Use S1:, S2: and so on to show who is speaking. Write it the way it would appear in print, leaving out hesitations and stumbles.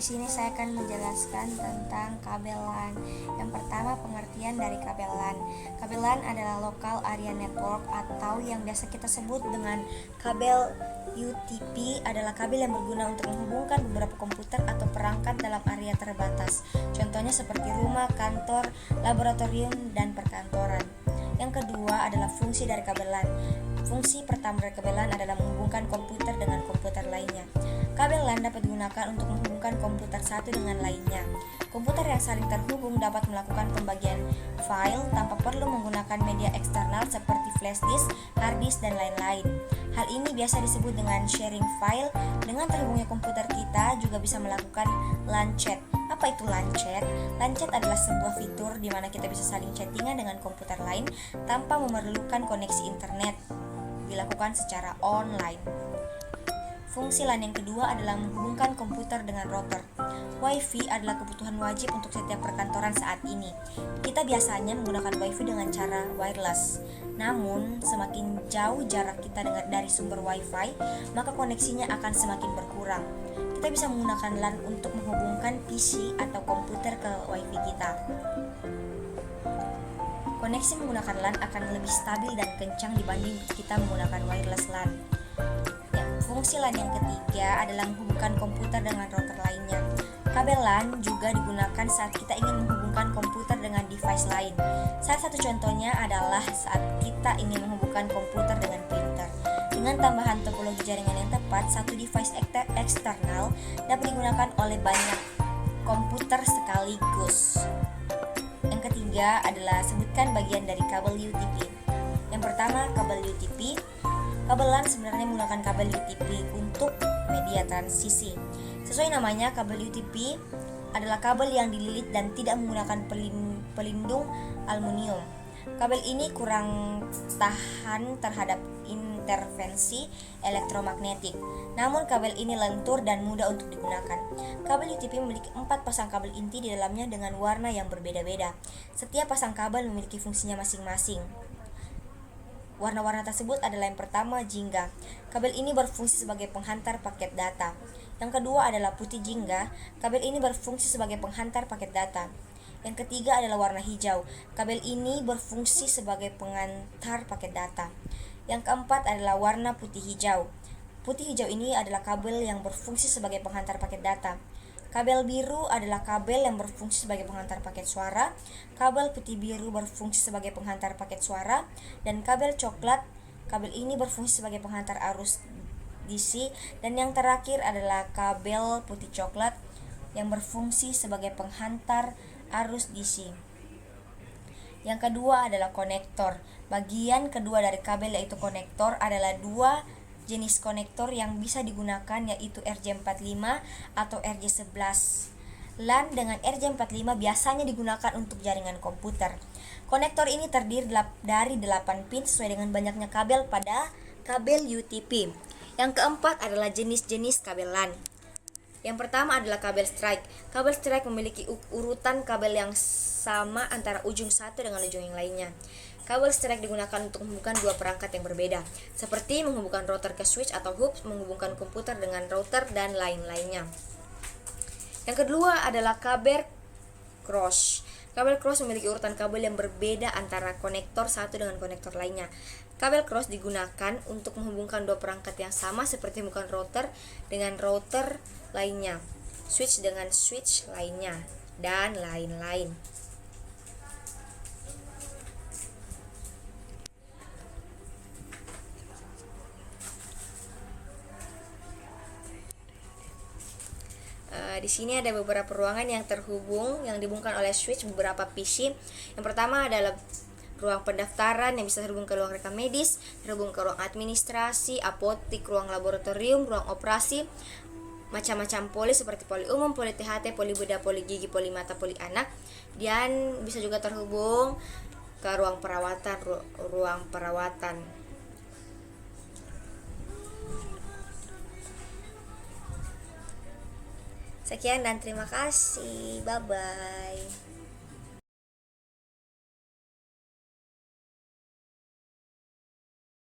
S1: Di sini saya akan menjelaskan tentang kabel LAN. Yang pertama, pengertian dari kabel LAN. Kabel LAN adalah Local Area Network atau yang biasa kita sebut dengan kabel UTP, adalah kabel yang berguna untuk menghubungkan beberapa komputer atau perangkat dalam area terbatas. Contohnya seperti rumah, kantor, laboratorium, dan perkantoran. Yang kedua adalah fungsi dari kabel LAN. Fungsi pertama dari kabel LAN adalah menghubungkan komputer dengan komputer lainnya. Kabel LAN dapat digunakan untuk menghubungkan komputer satu dengan lainnya. Komputer yang saling terhubung dapat melakukan pembagian file tanpa perlu menggunakan media eksternal seperti flash disk, hard disk, dan lain-lain. Hal ini biasa disebut dengan sharing file. Dengan terhubungnya komputer kita juga bisa melakukan LAN chat. Apa itu LAN chat? LAN chat adalah sebuah fitur di mana kita bisa saling chattingan dengan komputer lain tanpa memerlukan koneksi internet, dilakukan secara online. Fungsi LAN yang kedua adalah menghubungkan komputer dengan router. WiFi adalah kebutuhan wajib untuk setiap perkantoran saat ini. Kita biasanya menggunakan WiFi dengan cara wireless. Namun, semakin jauh jarak kita dari sumber WiFi, maka koneksinya akan semakin berkurang. Kita bisa menggunakan LAN untuk menghubungkan PC atau komputer ke WiFi kita. Koneksi menggunakan LAN akan lebih stabil dan kencang dibanding kita menggunakan wireless LAN. Fungsi LAN yang ketiga adalah menghubungkan komputer dengan router lainnya. Kabel LAN juga digunakan saat kita ingin menghubungkan komputer dengan device lain. Salah satu contohnya adalah saat kita ingin menghubungkan komputer dengan printer. Dengan tambahan topologi jaringan yang tepat, satu device eksternal dapat digunakan oleh banyak komputer sekaligus. Yang ketiga adalah sebutkan bagian dari kabel UTP. Yang pertama, kabel UTP. Kabel LAN sebenarnya menggunakan kabel UTP untuk media transisi. Sesuai namanya, kabel UTP adalah kabel yang dililit dan tidak menggunakan pelindung aluminium. Kabel ini kurang tahan terhadap intervensi elektromagnetik. Namun kabel ini lentur dan mudah untuk digunakan. Kabel UTP memiliki 4 pasang kabel inti di dalamnya dengan warna yang berbeda-beda. Setiap pasang kabel memiliki fungsinya masing-masing. Warna-warna tersebut adalah yang pertama, jingga. Kabel ini berfungsi sebagai penghantar paket data. Yang kedua adalah putih jingga. Kabel ini berfungsi sebagai penghantar paket data. Yang ketiga adalah warna hijau. Kabel ini berfungsi sebagai pengantar paket data. Yang keempat adalah warna putih hijau. Putih hijau ini adalah kabel yang berfungsi sebagai penghantar paket data. Kabel biru adalah kabel yang berfungsi sebagai penghantar paket suara. Kabel putih biru berfungsi sebagai penghantar paket suara. Dan kabel coklat, kabel ini berfungsi sebagai penghantar arus DC. Dan yang terakhir adalah kabel putih coklat yang berfungsi sebagai penghantar arus DC. Yang kedua adalah konektor. Bagian kedua dari kabel yaitu konektor adalah dua jenis konektor yang bisa digunakan, yaitu RJ45 atau RJ11. LAN dengan RJ45 biasanya digunakan untuk jaringan komputer. Konektor ini terdiri dari 8 pin sesuai dengan banyaknya kabel pada kabel UTP. Yang keempat adalah jenis-jenis kabel LAN. Yang pertama adalah kabel strike. Kabel strike memiliki urutan kabel yang sama antara ujung satu dengan ujung yang lainnya. Kabel strike digunakan untuk menghubungkan dua perangkat yang berbeda, seperti menghubungkan router ke switch atau hub, menghubungkan komputer dengan router, dan lain-lainnya. Yang kedua adalah kabel cross. Kabel cross memiliki urutan kabel yang berbeda antara konektor satu dengan konektor lainnya. Kabel cross digunakan untuk menghubungkan dua perangkat yang sama seperti menghubungkan router dengan router lainnya, switch dengan switch lainnya, dan lain-lain. Di sini ada beberapa ruangan yang terhubung yang dihubungkan oleh switch beberapa PC. Yang pertama adalah ruang pendaftaran yang bisa terhubung ke ruang rekam medis, terhubung ke ruang administrasi, apotik, ruang laboratorium, ruang operasi, macam-macam poli seperti poli umum, poli THT, poli bedah, poli gigi, poli mata, poli anak, dan bisa juga terhubung ke ruang perawatan. Sekian dan terima kasih. Bye-bye.